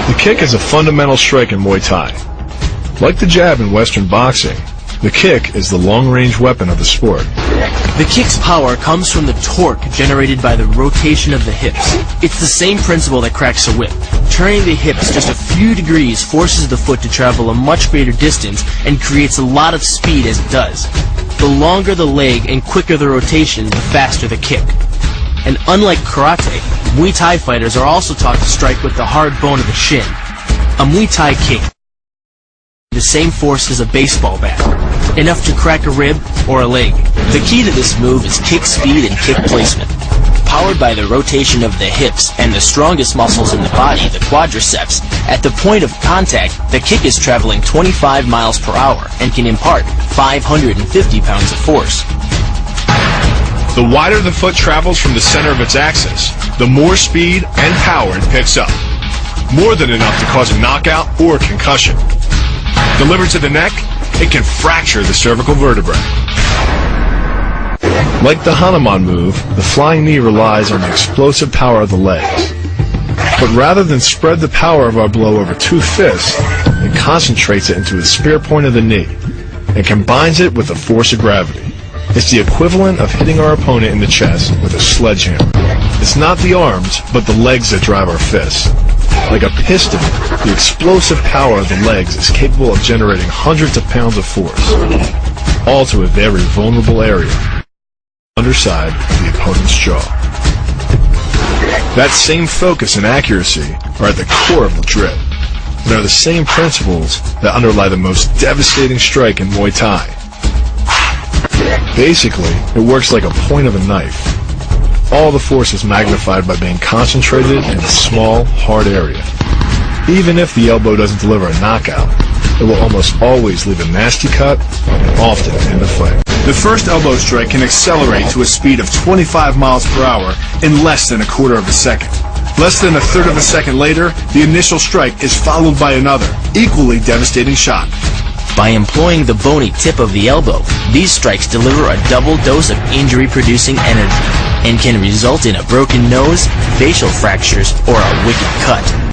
The kick is a fundamental strike in Muay Thai. Like the jab in Western boxing, the kick is the long-range weapon of the sport. The kick's power comes from the torque generated by the rotation of the hips. It's the same principle that cracks a whip. Turning the hips just a few degrees forces the foot to travel a much greater distance and creates a lot of speed as it does. The longer the leg and quicker the rotation, the faster the kick. And unlike karate, Muay Thai fighters are also taught to strike with the hard bone of the shin. A Muay Thai kick the same force as a baseball bat, enough to crack a rib or a leg. The key to this move is kick speed and kick placement. Powered by the rotation of the hips and the strongest muscles in the body, the quadriceps, at the point of contact, the kick is traveling 25 miles per hour and can impart 550 pounds of force. The wider the foot travels from the center of its axis, the more speed and power it picks up. More than enough to cause a knockout or concussion. Delivered to the neck, it can fracture the cervical vertebrae. Like the Hanuman move, the flying knee relies on the explosive power of the legs. But rather than spread the power of our blow over two fists, it concentrates it into the spear point of the knee and combines it with the force of gravity. It's the equivalent of hitting our opponent in the chest with a sledgehammer. It's not the arms, but the legs that drive our fists. Like a piston, the explosive power of the legs is capable of generating hundreds of pounds of force, all to a very vulnerable area, underside of the opponent's jaw. That same focus and accuracy are at the core of the drip, and are the same principles that underlie the most devastating strike in Muay Thai. Basically, it works like a point of a knife. All the force is magnified by being concentrated in a small, hard area. Even if the elbow doesn't deliver a knockout, it will almost always leave a nasty cut and often end the fight. The first elbow strike can accelerate to a speed of 25 miles per hour in less than a quarter of a second. Less than a third of a second later, the initial strike is followed by another, equally devastating shot. By employing the bony tip of the elbow, these strikes deliver a double dose of injury-producing energy and can result in a broken nose, facial fractures, or a wicked cut.